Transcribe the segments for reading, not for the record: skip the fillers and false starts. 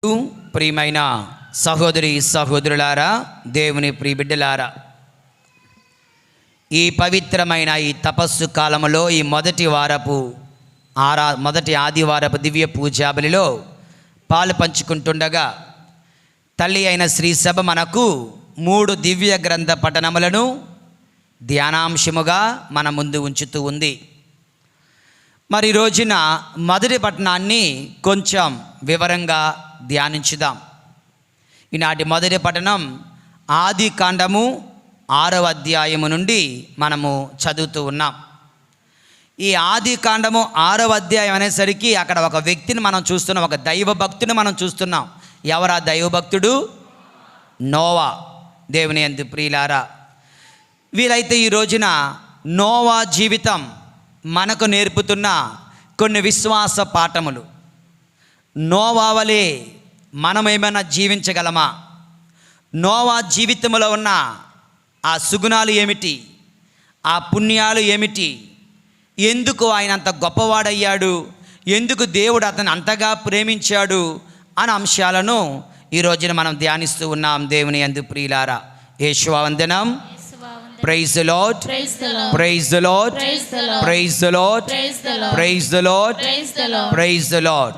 ప్రియమైన సహోదరి సహోదరులారా, దేవుని ప్రియబిడ్డలారా, ఈ పవిత్రమైన ఈ తపస్సు కాలములో ఈ మొదటి ఆదివారపు దివ్య పూజాబలిలో పాలు పంచుకుంటుండగా తల్లి అయిన శ్రీ సభ మనకు 3 దివ్య గ్రంథ పఠనములను ధ్యానాంశముగా మన ముందు ఉంచుతూ ఉంది. మరి రోజున మొదటి పఠనాన్ని కొంచెం వివరంగా ధ్యానించుదాం. ఈనాటి మొదటి పఠనం ఆది కాండము 6వ అధ్యాయము నుండి మనము చదువుతూ ఉన్నాం. ఈ ఆది కాండము 6వ అధ్యాయం అనేసరికి అక్కడ ఒక వ్యక్తిని మనం చూస్తున్నాం, ఒక దైవ భక్తుని మనం చూస్తున్నాం. ఎవరా దైవభక్తుడు? నోవా. దేవుని యందు ప్రియులారా, వీరైతే ఈ రోజున నోవా జీవితం మనకు నేర్పుతున్న కొన్ని విశ్వాస పాఠములు. నోవా వలె మనం ఏమైనా జీవించగలమా? నోవా జీవితంలో ఉన్న ఆ సుగుణాలు ఏమిటి? ఆ పుణ్యాలు ఏమిటి? ఎందుకు ఆయన అంత గొప్పవాడయ్యాడు? ఎందుకు దేవుడు అతను అంతగా ప్రేమించాడు అనే అంశాలను ఈ రోజున మనం ధ్యానిస్తూ ఉన్నాం. దేవుని యందు ప్రియులారా, యేషువా వందనం. Praise the lord, praise the lord, praise the lord, praise the lord, praise the lord.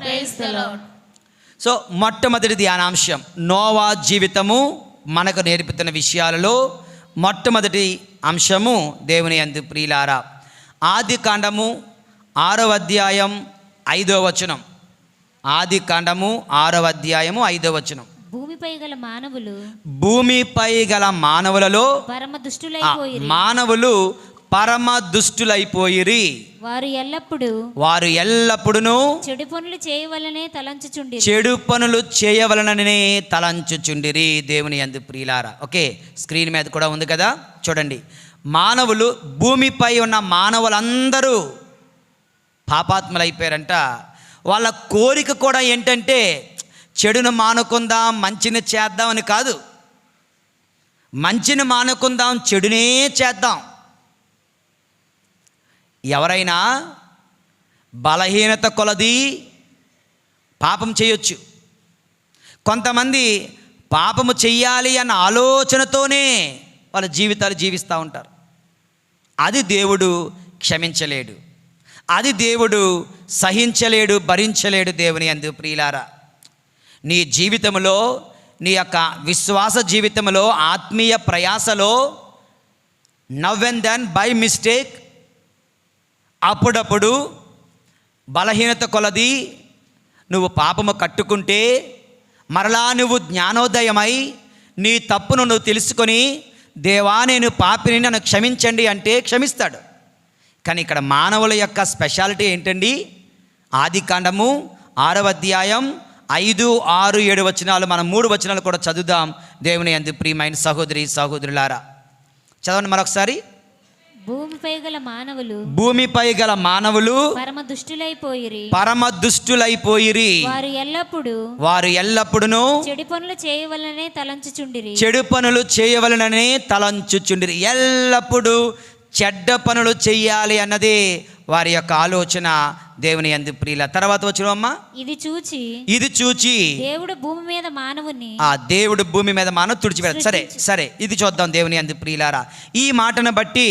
So మొట్టమొదటి ధ్యానాంశం నోవా జీవితము మనకు నేర్పుతున్న విషయాలలో మొట్టమొదటి అంశము దేవుని యందు ప్రియులారా, ఆది కాండము 6వ అధ్యాయం 5వ వచనం. ఆది కాండము 6వ అధ్యాయము 5వ వచనం. భూమిపై గల మానవులలో మానవులు పరమ దుష్టులైపోయిరి. వారు ఎల్లప్పుడూ చెడు పనులు చేయవలననే తలంచుచుండిరి. దేవుని యందు ప్రియులారా, ఓకే, స్క్రీన్ మీద కూడా ఉంది కదా, చూడండి. మానవులు, భూమిపై ఉన్న మానవులందరూ పాపాత్ములైపోయారంట. వాళ్ళ కోరిక కూడా ఏంటంటే చెడును మానుకుందాం, మంచిని చేద్దామని కాదు. మంచిని మానుకుందాం, చెడునే చేద్దాం. ఎవరైనా బలహీనత కొలది పాపం చేయొచ్చు. కొంతమంది పాపము చెయ్యాలి అన్న ఆలోచనతోనే వాళ్ళ జీవితాలు జీవిస్తూ ఉంటారు. అది దేవుడు క్షమించలేడు, అది దేవుడు సహించలేడు, భరించలేడు. దేవుని యందు ప్రియులారా, నీ జీవితంలో, నీ యొక్క విశ్వాస జీవితంలో, ఆత్మీయ ప్రయాసలో now and then by mistake అప్పుడప్పుడు బలహీనత కొలది నువ్వు పాపము కట్టుకుంటే మరలా నువ్వు జ్ఞానోదయమై నీ తప్పును నువ్వు తెలుసుకొని, దేవా నేను పాపిని, నన్ను క్షమించండి అంటే క్షమిస్తాడు. కానీ ఇక్కడ మానవుల యొక్క స్పెషాలిటీ ఏంటండి? ఆది కాండము 6వ అధ్యాయం 5, 6, 7 వచనాలు, మనం 3 వచనాలు కూడా చదువుదాం. దేవుని యందు ప్రియమైన సహోదరి సహోదరులారా, చదవండి మరొకసారి. భూమిపై గల మానవులు పరమ దుష్టులైపోయిరి. వారు ఎల్లప్పుడూ చెడు పనులు చేయవలననే తలంచుచుండిరి. ఎల్లప్పుడూ చెడ్డ పనులు చెయ్యాలి అన్నదే వారి యొక్క ఆలోచన. దేవుని యందు ప్రియుల. తర్వాత వచ్చినమ్మా, ఇది చూచి దేవుడు భూమి మీద మానవుని తుడిచిపెట్టాడు. సరే ఇది చూద్దాం. దేవుని యందు ప్రియులారా, ఈ మాటను బట్టి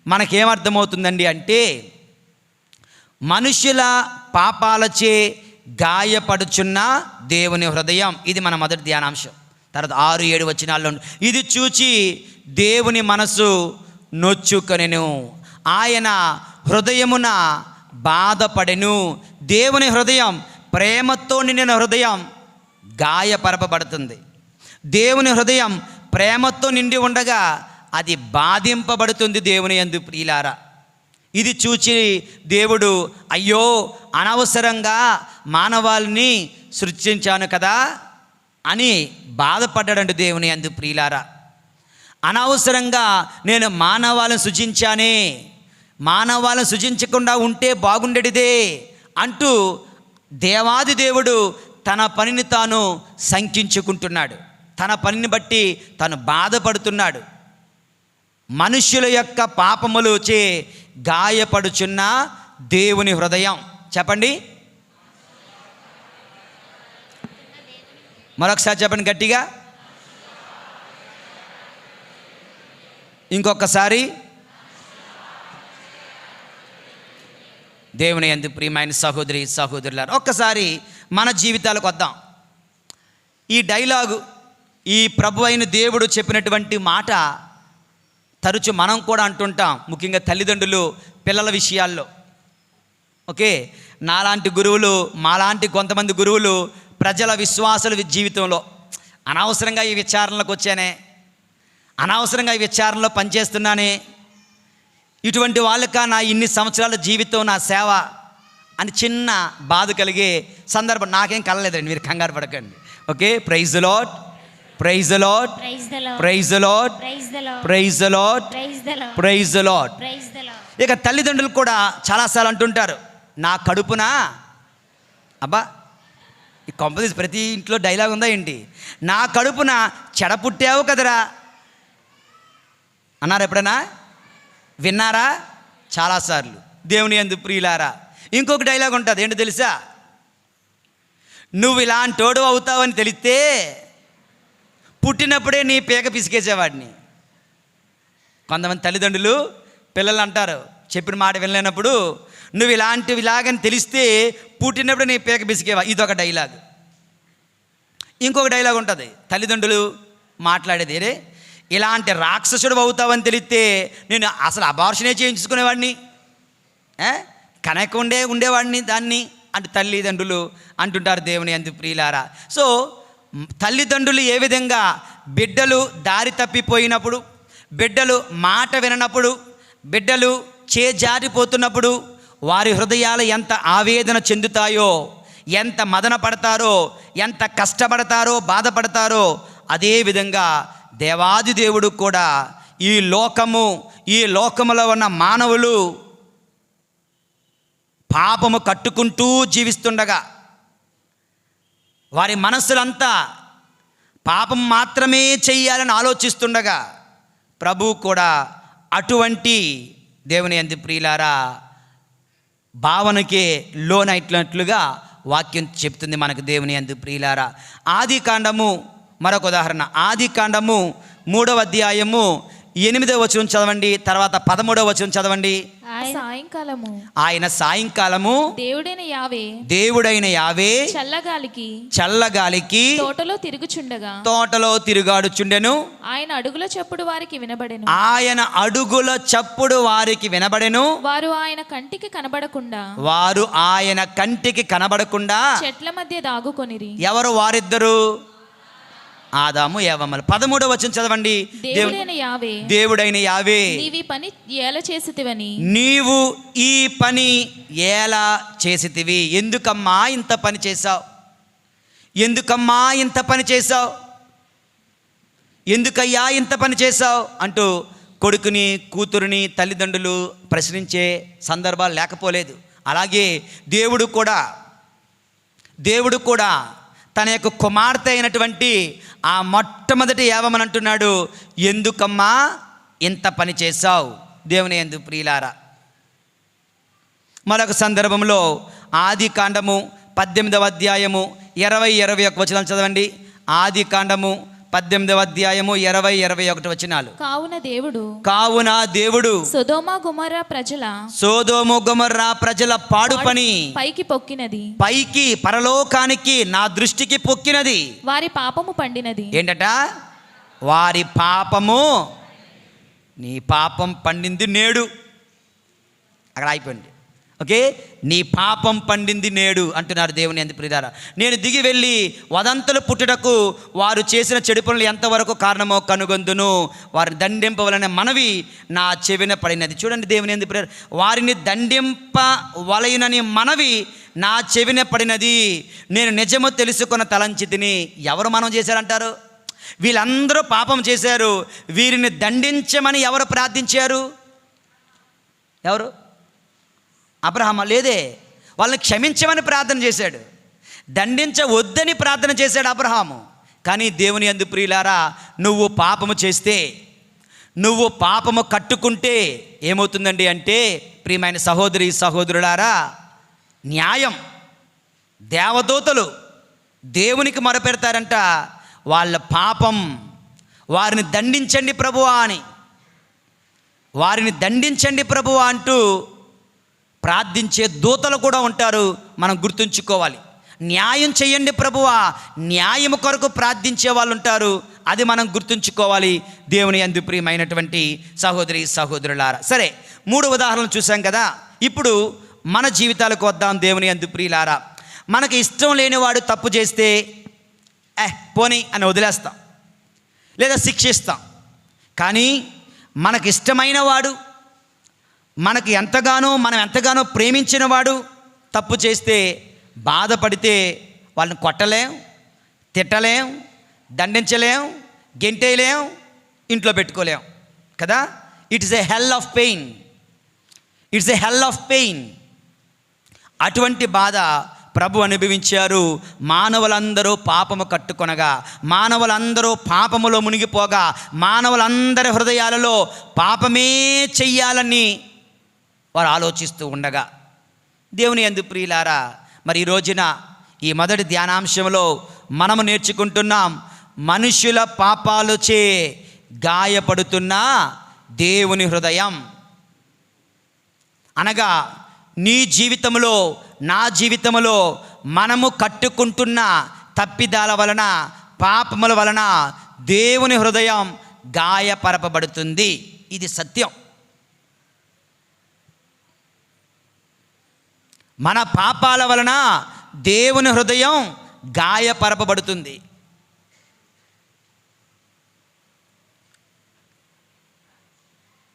మనకేమర్థమవుతుందండి అంటే, మనుషుల పాపాలచే గాయపడుచున్న దేవుని హృదయం. ఇది మన మొదటి ధ్యానాంశం. తర్వాత 6, 7 వచనాల్లో ఇది చూచి దేవుని మనసు నొచ్చుకొనెను, ఆయన హృదయమున బాధపడెను. దేవుని హృదయం, ప్రేమతో నిండిన హృదయం గాయపరపబడుతుంది. దేవుని హృదయం ప్రేమతో నిండి ఉండగా అది బాధింపబడుతుంది. దేవుని యందు ప్రియులారా, ఇది చూచి దేవుడు అయ్యో అనవసరంగా మానవాళిని సృష్టించాను కదా అని బాధపడ్డాడండి. దేవుని యందు ప్రియులారా, అనవసరంగా నేను మానవాళిని సృజించానే, మానవాళిని సృజించకుండా ఉంటే బాగుండేటిదే అంటూ దేవాది దేవుడు తన పనిని తాను శంకించుకుంటున్నాడు. తన పనిని బట్టి తాను బాధపడుతున్నాడు. మనుష్యుల యొక్క పాపములు చే గాయపడుచున్న దేవుని హృదయం. చెప్పండి. మరొకసారి చెప్పండి గట్టిగా. ఇంకొకసారి. దేవుని యందు ప్రియమైన సహోదరి సహోదరులారా, ఒక్కసారి మన జీవితాలకు వద్దాం. ఈ డైలాగు, ఈ ప్రభు అయిన దేవుడు చెప్పినటువంటి మాట తరచు మనం కూడా అంటుంటాం, ముఖ్యంగా తల్లిదండ్రులు పిల్లల విషయాల్లో. ఓకే, నాలాంటి గురువులు, మాలాంటి కొంతమంది గురువులు ప్రజల విశ్వాసుల జీవితంలో అనవసరంగా ఈ విచారణలకు వచ్చానే, అనవసరంగా ఈ విచారణలో పనిచేస్తున్నానే, ఇటువంటి వాళ్ళకా నా ఇన్ని సంవత్సరాల జీవితం, నా సేవ అని చిన్న బాధ కలిగే సందర్భం నాకేం కలలేదండి, మీరు కంగారు పడకండి. Okay, praise the lord, praise the lord, praise the lord, praise the lord, praise the lord. ఇక తల్లిదండ్రులు కూడా చాలాసార్లు అంటుంటారు, నా కడుపున, అబ్బా ఈ కంపల్సరీ ప్రతి ఇంట్లో డైలాగ్ ఉందా ఏంటి, నా కడుపున చెడ పుట్టావు కదరా అన్నారు. ఎప్పుడైనా విన్నారా? చాలాసార్లు. దేవుని యందు ప్రియులారా, ఇంకొక డైలాగ్ ఉంటుంది, ఏంటో తెలుసా? నువ్వు ఇలాంటోడు అవుతావని తెలిస్తే పుట్టినప్పుడే నీ పేక పిసికేసేవాడిని. కొంతమంది తల్లిదండ్రులు పిల్లలు అంటారు, చెప్పిన మాట వినలేనప్పుడు, నువ్వు ఇలాగని తెలిస్తే పుట్టినప్పుడు నీ పేక పిసికేవా. ఇదొక డైలాగ్. ఇంకొక డైలాగ్ ఉంటుంది తల్లిదండ్రులు మాట్లాడేది, రే ఇలాంటి రాక్షసుడు అవుతావని తెలిస్తే నేను అసలు అబార్షనే చేయించుకునేవాడిని, కనకుండే ఉండేవాడిని దాన్ని అంటే తల్లిదండ్రులు అంటుంటారు. దేవుని యందు ప్రియులారా, సో తల్లిదండ్రులు ఏ విధంగా బిడ్డలు దారి తప్పిపోయినప్పుడు, బిడ్డలు మాట విననప్పుడు, బిడ్డలు చేజారిపోతున్నప్పుడు వారి హృదయాలు ఎంత ఆవేదన చెందుతాయో, ఎంత మదన పడతారో, ఎంత కష్టపడతారో, బాధపడతారో, అదేవిధంగా దేవాది దేవుడు కూడా ఈ లోకములో ఉన్న మానవులు పాపము కట్టుకుంటూ జీవిస్తుండగా, వారి మనస్సులంతా పాపం మాత్రమే చెయ్యాలని ఆలోచిస్తుండగా, ప్రభువు కూడా అటువంటి దేవుని యందు ప్రియులారా భావనకే లోనైనట్లుగా వాక్యం చెప్తుంది మనకు. దేవుని యందు ప్రియులారా, ఆది కాండము మరొక ఉదాహరణ. ఆది కాండము 3వ అధ్యాయము 8వ వచనం చదవండి, తర్వాత 13వ వచనం చదవండి. ఆయన సాయంకాలము దేవుడైన యావే చల్లగాలికి తోటలో తిరుగాడుచుండెను. ఆయన అడుగుల చప్పుడు వారికి వినబడెను. వారు ఆయన కంటికి కనబడకుండా చెట్ల మధ్య దాగుకొనిరి. ఎవరు వారిద్దరు? ఆదాము ఏవమ్మలు. 13వ వచనం చదవండి. దేవుడైన యావే నీవు ఈ పని ఎలా చేసితివి? ఎందుకమ్మా ఇంత పని చేశావు? ఎందుకమ్మా ఇంత పని చేశావు? ఎందుకయ్యా ఇంత పని చేశావు అంటూ కొడుకుని, కూతురుని తల్లిదండ్రులు ప్రశ్నించే సందర్భాలు లేకపోలేదు. అలాగే దేవుడు కూడా తన యొక్క కుమార్తె అయినటువంటి ఆ మొట్టమొదటి ఏవమని అంటున్నాడు, ఎందుకమ్మా ఇంత పని చేశావు? దేవుని యందు ప్రియులారా, మరొక సందర్భంలో ఆది కాండము 18వ అధ్యాయము 20-21 వచనాలు చదవండి. ఆది కాండము 18వ అధ్యాయము 20-21 వచనాలు. కావున దేవుడు సొదొమ గొమొర్రా ప్రజల పాడు పని పైకి పరలోకానికి నా దృష్టికి పొక్కినది. వారి పాపము పండినది. ఏంటట? వారి పాపము, నీ పాపం పండింది నేడు. అక్కడ అయిపోయింది. ఓకే, నీ పాపం పండింది నేడు అంటున్నారు దేవుని యందు ప్రియులారా. నేను దిగి వెళ్ళి వదంతులు పుట్టుటకు వారు చేసిన చెడు పనులు ఎంతవరకు కారణమో కనుగొందును. వారిని దండింపవలనే మనవి నా చెవిన పడినది. చూడండి దేవుని యందు ప్రియులారా, వారిని దండింపవలయునని మనవి నా చెవిన పడినది. నేను నిజము తెలుసుకున్న తలంచితిని. ఎవరు మనం చేశారంటారు? వీళ్ళందరూ పాపం చేశారు. వీరిని దండించమని ఎవరు ప్రార్థించారు? ఎవరు? అబ్రహామా? లేదే, వాళ్ళని క్షమించమని ప్రార్థన చేశాడు. దండించవద్దని ప్రార్థన చేశాడు అబ్రహాము. కానీ దేవుని యందు ప్రియులారా, నువ్వు పాపము చేస్తే, నువ్వు పాపము కట్టుకుంటే ఏమవుతుందండి అంటే, ప్రియమైన సహోదరి సహోదరులారా, న్యాయం, దేవునికి మొరపెడతారంట, వాళ్ళ పాపం, వారిని దండించండి ప్రభువా అని, వారిని దండించండి ప్రభువా అంటూ ప్రార్థించే దూతలు కూడా ఉంటారు. మనం గుర్తుంచుకోవాలి. న్యాయం చేయండి ప్రభువా, న్యాయం కొరకు ప్రార్థించే వాళ్ళు ఉంటారు. అది మనం గుర్తుంచుకోవాలి. దేవుని యందు ప్రియమైనటువంటి సహోదరి సహోదరులారా, సరే 3 ఉదాహరణలు చూసాం కదా. ఇప్పుడు మన జీవితాలకు వద్దాం. దేవుని యందు ప్రియులారా, మనకి ఇష్టం లేనివాడు తప్పు చేస్తే పోనీ అని వదిలేస్తాం, లేదా శిక్షిస్తాం. కానీ మనకిష్టమైన వాడు, మనం ఎంతగానో ప్రేమించిన వాడు తప్పు చేస్తే బాధపడితే వాళ్ళని కొట్టలేం, తిట్టలేం, దండించలేం, గెంటేయలేం, ఇంట్లో పెట్టుకోలేం కదా. It's a hell of pain, it's a hell of pain. అటువంటి బాధ ప్రభు అనుభవించారు. మానవులందరూ పాపము కట్టుకొనగా, మానవులందరూ పాపములో మునిగిపోగా, మానవులందరి హృదయాలలో పాపమే చెయ్యాలని వారు ఆలోచిస్తూ ఉండగా, దేవుని యందు ప్రియులారా, మరి ఈ రోజున ఈ మొదటి ధ్యానాంశంలో మనము నేర్చుకుంటున్నాం, మనుషుల పాపాలుచే గాయపడుతున్న దేవుని హృదయం. అనగా నీ జీవితంలో, నా జీవితంలో మనము కట్టుకుంటున్న తప్పిదాల వలన, పాపముల వలన దేవుని హృదయం గాయపరపబడుతుంది. ఇది సత్యం. మన పాపాల వలన దేవుని హృదయం గాయపరపబడుతుంది.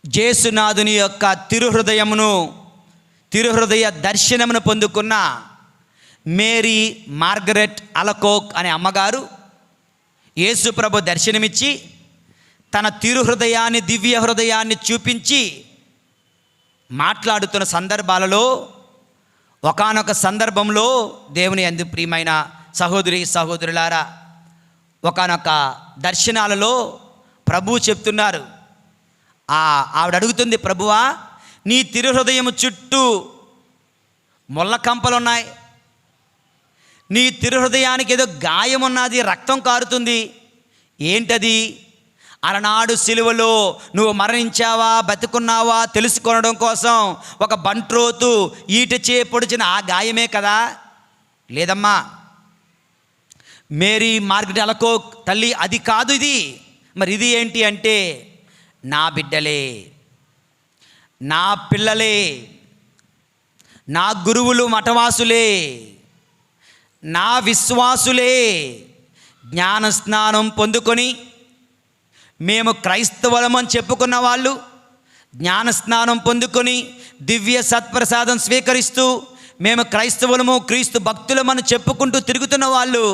యేసునాథుని యొక్క తిరుహృదయ దర్శనమును పొందుకున్న మేరీ మార్గరెట్ అలకోక్ అనే అమ్మగారు యేసు ప్రభు దర్శనమిచ్చి తన తిరుహృదయాన్ని, దివ్య హృదయాన్ని చూపించి మాట్లాడుతున్న సందర్భాలలో, ఒకానొక సందర్భంలో దేవుని యందు ప్రియమైన సహోదరి సహోదరులారా, ఒకానొక దర్శనాలలో ప్రభువు చెప్తున్నారు. ఆవిడ అడుగుతుంది, ప్రభువా నీ తిరుహృదయము చుట్టూ ముళ్ళ కంపలున్నాయి, నీ తిరుహృదయానికి ఏదో గాయం ఉన్నది, రక్తం కారుతుంది, ఏంటది? అలనాడు సిలువలో నువ్వు మరణించావా బతుకున్నావా తెలుసుకొనడం కోసం ఒక బంట్రోతు ఈటచే పొడిచిన ఆ గాయమే కదా? లేదమ్మా, మేరీ మార్గరెట్ అలకోక్ తల్లి, అది కాదు ఇది. మరి ఇది ఏంటి అంటే, నా బిడ్డలే, నా పిల్లలే, నా గురువులు మఠవాసులే, నా విశ్వాసులే జ్ఞానస్నానం పొందుకొని, మేము క్రైస్తవులమని చెప్పుకున్న వాళ్ళు జ్ఞానస్నానం పొందుకొని దివ్య సత్ప్రసాదం స్వీకరిస్తూ మేము క్రైస్తవులము, క్రీస్తు భక్తులమని చెప్పుకుంటూ తిరుగుతున్న వాళ్ళు,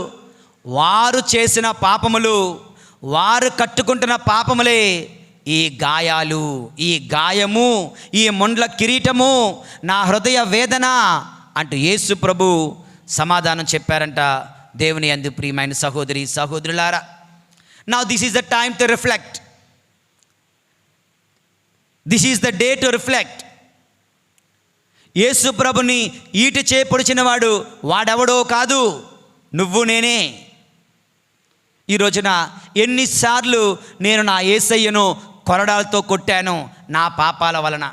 వారు చేసిన పాపములు, వారు కట్టుకుంటున్న పాపములే ఈ గాయాలు, ఈ గాయము, ఈ ముండ్ల కిరీటము, నా హృదయ వేదన అంటూ యేసు ప్రభు సమాధానం చెప్పారంట. దేవుని యందు ప్రియమైన సహోదరి సహోదరులారా, now this is the time to reflect, this is the day to reflect. యేసు ప్రభుని ఈట చేపొడిచిన వాడు వాడెవడో కాదు, నువ్వు నేనే. ఈ రోజున ఎన్నిసార్లు నేను నా యేసయ్యను కొరడాలతో కొట్టాను నా పాపాల వలన,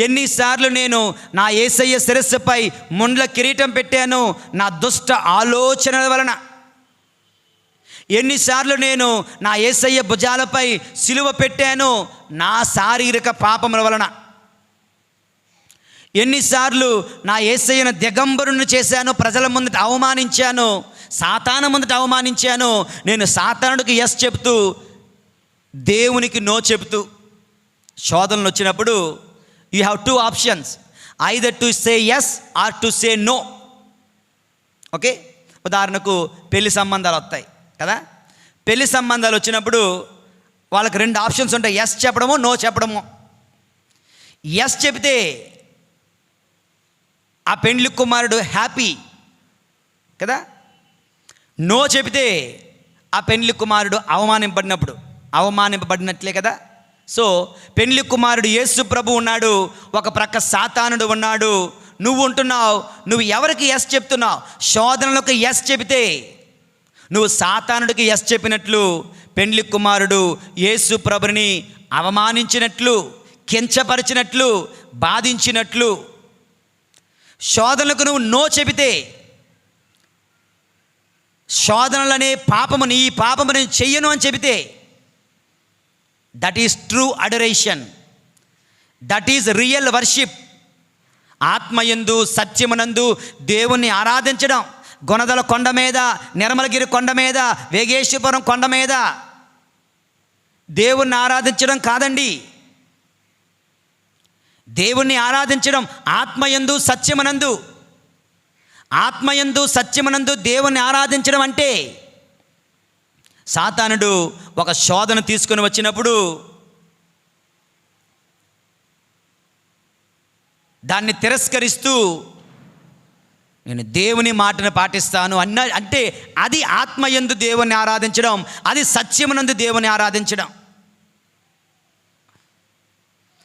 ఎన్నిసార్లు నేను నా యేసయ్య శిరస్సుపై ముండ్ల కిరీటం పెట్టాను నా దుష్ట ఆలోచనల వలన, ఎన్నిసార్లు నేను నా యేసయ్య భుజాలపై సిలువ పెట్టాను నా శారీరక పాపముల వలన, ఎన్నిసార్లు నా యేసయ్యను దిగంబరుని చేశాను, ప్రజల ముందట అవమానించాను, సాతాను ముందట అవమానించాను. నేను సాతానుడికి ఎస్ చెప్తూ దేవునికి నో చెబుతూ, శోధనలు వచ్చినప్పుడు you have 2 options, either to say yes or to say no. Okay, ఉదాహరణకు పెళ్లి సంబంధాలు వస్తాయి కదా. పెళ్లి సంబంధాలు వచ్చినప్పుడు వాళ్ళకి 2 ఆప్షన్స్ ఉంటాయి, ఎస్ చెప్పడము, నో చెప్పడము. ఎస్ చెబితే ఆ పెండ్లి కుమారుడు హ్యాపీ కదా, నో చెబితే ఆ పెండ్లి కుమారుడు అవమానింపబడినట్లే కదా. సో పెండ్లి కుమారుడు యేసు ప్రభు ఉన్నాడు, ఒక ప్రక్క సాతానుడు ఉన్నాడు. నువ్వు ఉంటున్నావు, నువ్వు ఎవరికి ఎస్ చెప్తున్నావు? శోధనలకు ఎస్ చెబితే నువ్వు సాతానుడికి ఎస్ చెప్పినట్లు, పెండ్లి కుమారుడు యేసు ప్రభుని అవమానించినట్లు, కించపరిచినట్లు, బాధించినట్లు. శోధనలకు నువ్వు నో చెబితే, శోధనలనే పాపము, ఈ పాపము నేను చెయ్యను అని చెబితే, that is true adoration, that is real worship. ఆత్మయందు సత్యమునందు దేవుణ్ణి ఆరాధించడం. గొనదల కొండ మీద, నిర్మలగిరి కొండ మీద, వేగేశ్వరం కొండ మీద దేవుణ్ణి ఆరాధించడం కాదండి. దేవుణ్ణి ఆరాధించడం ఆత్మయందు సత్యమునందు. ఆత్మయందు సత్యమునందు దేవుణ్ణి ఆరాధించడం అంటే, సాతానుడు ఒక శోధన తీసుకొని వచ్చినప్పుడు దాన్ని తిరస్కరిస్తూ నేను దేవుని మాటను పాటిస్తాను అంటే అది ఆత్మయందు దేవుణ్ణి ఆరాధించడం, అది సత్యమునందు దేవుని ఆరాధించడం,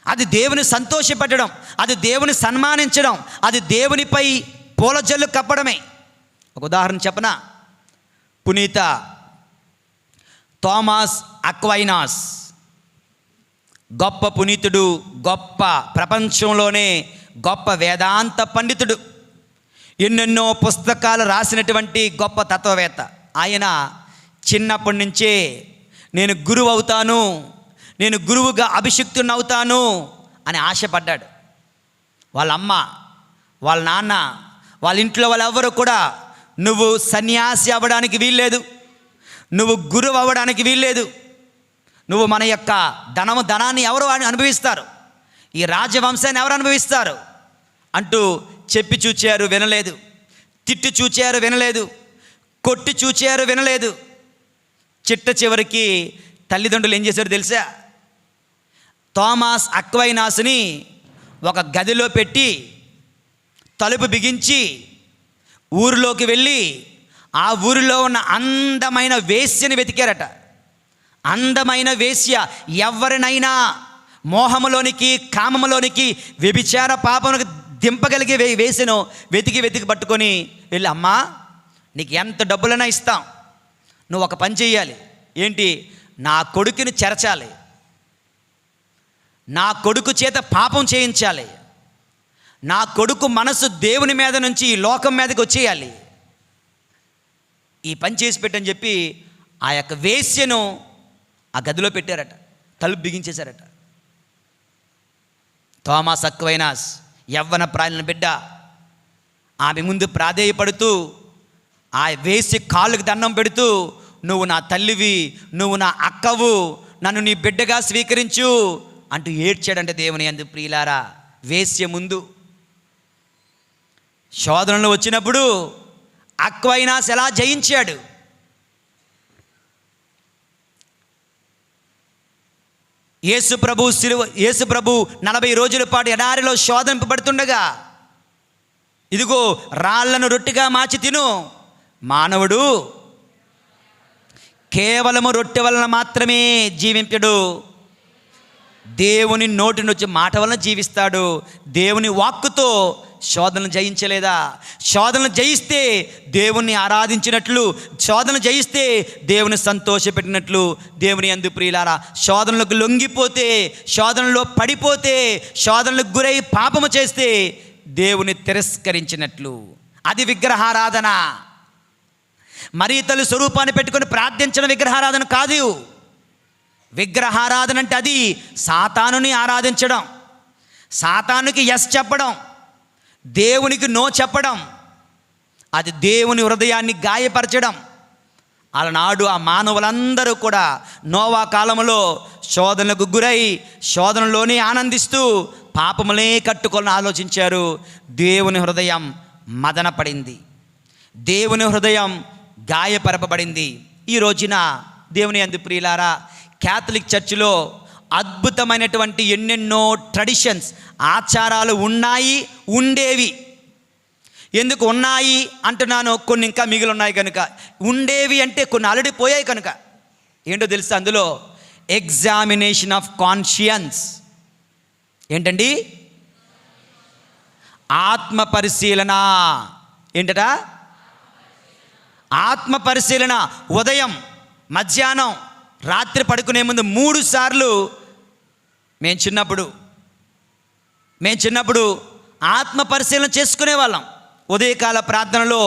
అది దేవుని సంతోషపెట్టడం, అది దేవుని సన్మానించడం, అది దేవునిపై పూలజల్లు కప్పడమే. ఒక ఉదాహరణ చెప్పనా? పునీత థామస్ అక్వైనాస్, గొప్ప పునీతుడు, గొప్ప ప్రపంచంలోనే గొప్ప వేదాంత పండితుడు, ఎన్నెన్నో పుస్తకాలు రాసినటువంటి గొప్ప తత్వవేత్త. ఆయన చిన్నప్పటి నుంచే నేను గురువు అవుతాను, నేను గురువుగా అభిషిక్తుని అవుతాను అని ఆశపడ్డాడు. వాళ్ళ అమ్మ, వాళ్ళ నాన్న, వాళ్ళ ఇంట్లో వాళ్ళెవ్వరూ కూడా నువ్వు సన్యాసి అవ్వడానికి వీల్లేదు, నువ్వు గురువు అవ్వడానికి వీల్లేదు, నువ్వు మన యొక్క ధనాన్ని ఎవరు అనుభవిస్తారు, ఈ రాజవంశాన్ని ఎవరు అనుభవిస్తారు అంటూ చెప్పి చూచారు, వినలేదు. తిట్టి చూచారు, వినలేదు. కొట్టి చూచారు, వినలేదు. చిట్ట చివరికి తల్లిదండ్రులు ఏం చేశారు తెలుసా? థామస్ అక్వైనాస్ని ఒక గదిలో పెట్టి తలుపు బిగించి ఊరిలోకి వెళ్ళి ఆ ఊరిలో ఉన్న అందమైన వేశ్యని వెతికారట. అందమైన వేశ్య, ఎవరినైనా మోహములోనికి, కామములోనికి, వ్యభిచార పాపములకు దింపగలిగే వేసిను వెతికి పట్టుకొని వెళ్ళి, అమ్మా నీకు ఎంత డబ్బులైనా ఇస్తాం, నువ్వు ఒక పని చెయ్యాలి. ఏంటి? నా కొడుకుని చెరచాలి, నా కొడుకు చేత పాపం చేయించాలి, నా కొడుకు మనసు దేవుని మీద నుంచి ఈ లోకం మీదకి వచ్చేయాలి, ఈ పని చేసి పెట్టని చెప్పి ఆ యొక్క వేశ్యను ఆ గదిలో పెట్టారట, తలుపు బిగించేశారట. థామస్ అక్వైనాస్ యవ్వన ప్రాయుల బిడ్డ ఆమె ముందు ప్రాధేయపడుతూ, ఆ వేసి కాళ్ళకు దండం పెడుతూ, నువ్వు నా తల్లివి, నువ్వు నా అక్కవు, నన్ను నీ బిడ్డగా స్వీకరించు అంటూ ఏడ్చాడంటే దేవుని యందు. ప్రియులారా, వేశ్య ముందు శోధనలు వచ్చినప్పుడు అక్వైనాస్ ఎలా జయించాడు? యేసు ప్రభు 40 రోజుల పాటు ఎడారిలో శోధింపబడుతుండగా, ఇదిగో రాళ్లను రొట్టెగా మార్చి తిను, మానవుడు కేవలము రొట్టె వలన మాత్రమే జీవించడు, దేవుని నోటి నుంచి మాట వలన జీవిస్తాడు. దేవుని వాక్కుతో శోధనలు జయించలేదా? శోధనలు జయిస్తే దేవుణ్ణి ఆరాధించినట్లు, శోధనలు జయిస్తే దేవుని సంతోషపెట్టినట్లు. దేవుని యందు ప్రియులారా, శోధనలకు లొంగిపోతే, శోధనలో పడిపోతే, శోధనలకు గురై పాపము చేస్తే దేవుని తిరస్కరించినట్లు. అది విగ్రహారాధన. మరి తల్లి స్వరూపాన్ని పెట్టుకొని ప్రార్థించడం విగ్రహారాధన కాదు. విగ్రహారాధన అంటే అది సాతానుని ఆరాధించడం, సాతానుకి ఎస్ చెప్పడం, దేవునికి నో చెప్పడం, అది దేవుని హృదయాన్ని గాయపరచడం. అలనాడు ఆ మానవులందరూ కూడా నోవా కాలంలో శోధనలకు గురై శోధనలోనే ఆనందిస్తూ పాపములే కట్టుకొని ఆలోచించారు. దేవుని హృదయం మదనపడింది, దేవుని హృదయం గాయపరపబడింది. ఈ రోజున దేవుని యందు ప్రియులారా, క్యాథలిక్ చర్చిలో అద్భుతమైనటువంటి ఎన్నెన్నో ట్రెడిషన్స్, ఆచారాలు ఉన్నాయి, ఉండేవి. ఎందుకు ఉన్నాయి అంటున్నాను? కొన్ని ఇంకా మిగిలి ఉన్నాయి కనుక. ఉండేవి అంటే కొన్ని ఆల్రెడీ పోయాయి కనుక. ఏంటో తెలుసా? అందులో ఎగ్జామినేషన్ ఆఫ్ కాన్షియన్స్. ఏంటండి? ఆత్మ పరిశీలన. ఏంటట? ఆత్మ పరిశీలన. ఉదయం, మధ్యాహ్నం, రాత్రి పడుకునే ముందు 3 సార్లు మేము చిన్నప్పుడు ఆత్మ పరిశీలన చేసుకునేవాళ్ళం. ఉదయకాల ప్రార్థనలో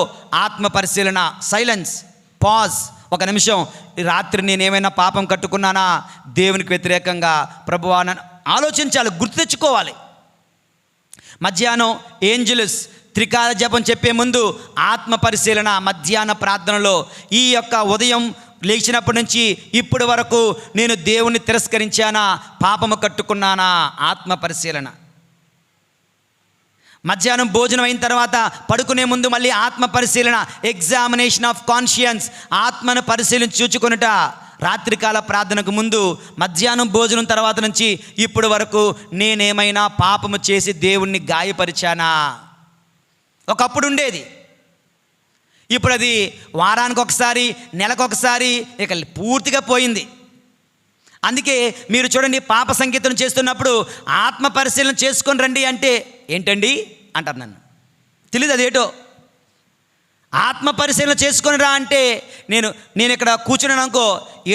ఆత్మ పరిశీలన, సైలెన్స్, పాజ్, ఒక నిమిషం, ఈ రాత్రి నేనేమైనా పాపం కట్టుకున్నానా, దేవునికి వ్యతిరేకంగా ప్రభువా ఆలోచించాలి, గుర్తు తెచ్చుకోవాలి. మధ్యాహ్నం ఏంజెలస్ త్రికాల జపం చెప్పే ముందు ఆత్మ పరిశీలన. మధ్యాహ్న ప్రార్థనలో ఈ యొక్క ఉదయం లేచినప్పటి నుంచి ఇప్పటి వరకు నేను దేవుణ్ణి తిరస్కరించానా, పాపము కట్టుకున్నానా, ఆత్మ పరిశీలన. మధ్యాహ్నం భోజనం అయిన తర్వాత పడుకునే ముందు మళ్ళీ ఆత్మ పరిశీలన, ఎగ్జామినేషన్ ఆఫ్ కాన్షియన్స్, ఆత్మను పరిశీలన చూచుకొనుట. రాత్రికాల ప్రార్థనకు ముందు, మధ్యాహ్నం భోజనం తర్వాత నుంచి ఇప్పటి వరకు నేనేమైనా పాపము చేసి దేవుణ్ణి గాయపరిచానా. ఒకప్పుడు ఉండేది, ఇప్పుడు అది వారానికి ఒకసారి, నెలకొకసారి, ఇక పూర్తిగా పోయింది. అందుకే మీరు చూడండి, పాప సంగీతం చేస్తున్నప్పుడు ఆత్మ పరిశీలన చేసుకొని రండి అంటే ఏంటండి అంటారు నన్ను. తెలియదు అదేటో. ఆత్మ పరిశీలన చేసుకొని రా అంటే నేను ఇక్కడ కూర్చున్నాను అనుకో,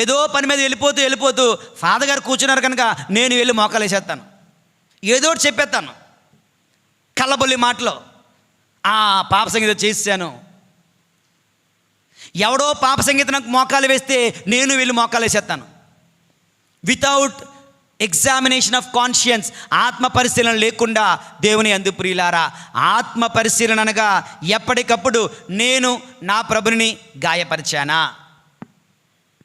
ఏదో పని మీద వెళ్ళిపోతూ ఫాదర్ గారు కూర్చున్నారు కనుక నేను వెళ్ళి మోకాలు వేసేస్తాను, ఏదో ఒకటి చెప్పేస్తాను కళ్ళబొల్లి మాటలో. పాప సంగీతం చేశాను. ఎవడో పాప సంగీతం మోకాలు వేస్తే నేను వెళ్ళి మోకాలు వేసేస్తాను. వితౌట్ ఎగ్జామినేషన్ ఆఫ్ కాన్షియన్స్, ఆత్మ పరిశీలన లేకుండా దేవుని యందు ప్రియులారా, ఆత్మ పరిశీలన అనగా ఎప్పటికప్పుడు నేను నా ప్రభుని గాయపరిచానా.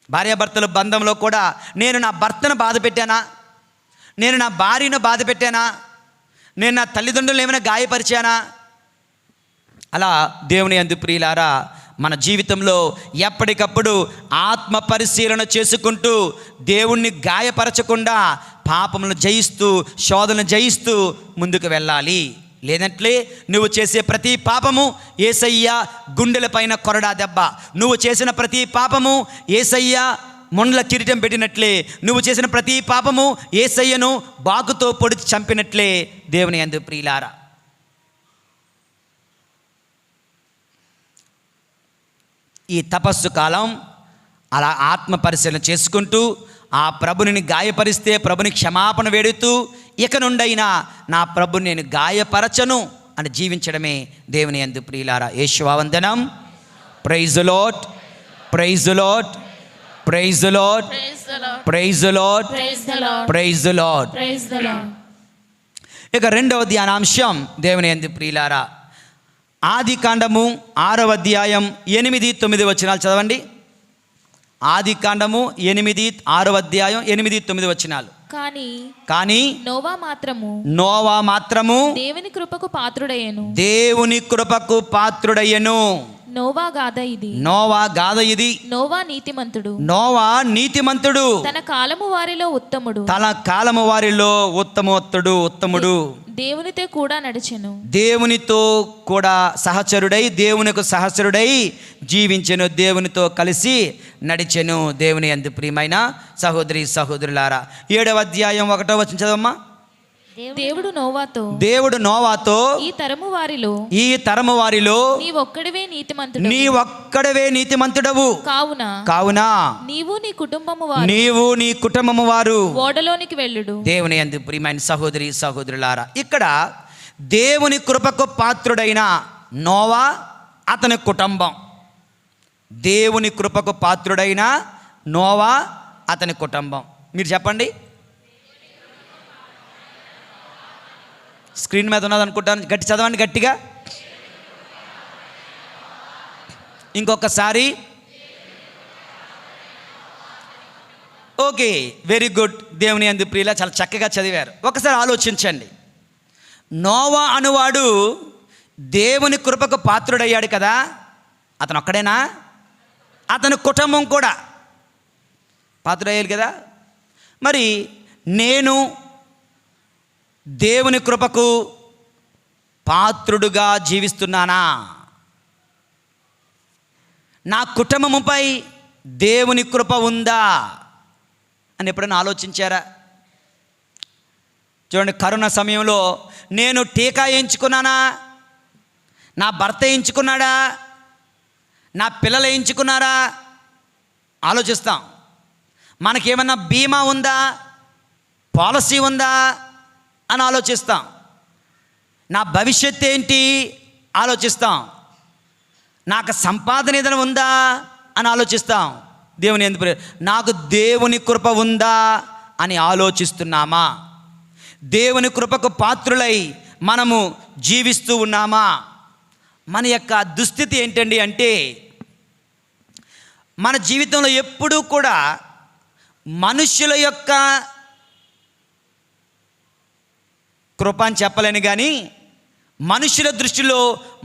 భార్యాభర్తల బంధంలో కూడా నేను నా భర్తను బాధ పెట్టానా, నేను నా భార్యను బాధ పెట్టానా, నేను నా తల్లిదండ్రులు ఏమైనా గాయపరిచానా. అలా దేవుని యందు ప్రియులారా, మన జీవితంలో ఎప్పటికప్పుడు ఆత్మ పరిశీలన చేసుకుంటూ దేవుణ్ణి గాయపరచకుండా పాపములను జయిస్తూ, శోధనను జయిస్తూ ముందుకు వెళ్ళాలి. లేదంటే నువ్వు చేసే ప్రతి పాపము యేసయ్య గుండెలపైన కొరడా దెబ్బ. నువ్వు చేసిన ప్రతి పాపము యేసయ్య మొండ్ల కిరీటం పెట్టినట్లే. నువ్వు చేసిన ప్రతి పాపము యేసయ్యను బాకుతో పొడిచి చంపినట్లే. దేవుని యందు ప్రియులారా, ఈ తపస్సు కాలం అలా ఆత్మ పరిశీలన చేసుకుంటూ ఆ ప్రభుని గాయపరిస్తే ప్రభుని క్షమాపణ వేడుతూ ఇక నుండైనా నా ప్రభుని నేను గాయపరచను అని జీవించడమే దేవుని యందు ప్రియులారా. యేషువా వందనం. Praise the lord, praise the lord, praise the lord, praise the lord, praise the lord. ఇక రెండవ ధ్యానాంశం దేవుని యందు ప్రియులారా, ఆదికాండము 6వ అధ్యాయం 8-9 వచనాలు చదవండి. ఆదికాండము 8, 6వ అధ్యాయం 8-9 వచనాలు. కానీ నోవా మాత్రము దేవుని కృపకు పాత్రుడయ్యను. నోవా గాథ ఇది. నోవా నీతిమంతుడు, తన కాలము వారిలో ఉత్తముడు, దేవునితో కూడా సహచరుడై, దేవునికి సహచరుడై జీవించెను, దేవునితో కలిసి నడిచెను. దేవుని యందు ప్రియమైన సహోదరి సహోదరులారా, 7వ అధ్యాయం 1వ వచనం చదవమ్మా. దేవుడు నోవాతో ఈ తరము వారిలో నీవొక్కడివే నీతిమంతుడవు కావున నీవు నీ కుటుంబము వారు ఓడలోనికి వెళ్ళుడు. దేవుని యందు ప్రియమైన సహోదరి సహోదరులారా, ఇక్కడ దేవుని కృపకు పాత్రుడైన నోవా, అతని కుటుంబం. దేవుని కృపకు పాత్రుడైన నోవా, అతని కుటుంబం. మీరు చెప్పండి. స్క్రీన్ మీద ఉన్నది అనుకుంటాను, గట్టి చదవండి గట్టిగా. ఇంకొకసారి. Okay, very good. దేవుని యందు ప్రియులా, చాలా చక్కగా చదివారు. ఒకసారి ఆలోచించండి. నోవా అనువాడు దేవుని కృపకు పాత్రుడయ్యాడు కదా, అతను ఒక్కడేనా? అతని కుటుంబం కూడా పాత్రుడయ్యాడు కదా. మరి నేను దేవుని కృపకు పాత్రుడుగా జీవిస్తున్నానా? నా కుటుంబముపై దేవుని కృప ఉందా అని ఎప్పుడైనా ఆలోచించారా? చూడండి, కరోనా సమయంలో నేను టీకా వేయించుకున్నానా, నా భర్త వేయించుకున్నాడా, నా పిల్లలు వేయించుకున్నారా ఆలోచిస్తాం. మనకేమన్నా బీమా ఉందా, పాలసీ ఉందా అని ఆలోచిస్తాం. నా భవిష్యత్తు ఏంటి ఆలోచిస్తాం. నాకు సంపాదన ఏదైనా ఉందా అని ఆలోచిస్తాం. దేవుని ఎందుకు నాకు దేవుని కృప ఉందా అని ఆలోచిస్తున్నామా? దేవుని కృపకు పాత్రులై మనము జీవిస్తూ ఉన్నామా? మన యొక్క దుస్థితి ఏంటండి అంటే, మన జీవితంలో ఎప్పుడూ కూడా మనుష్యుల యొక్క కృప అని చెప్పలేను, కానీ మనుషుల దృష్టిలో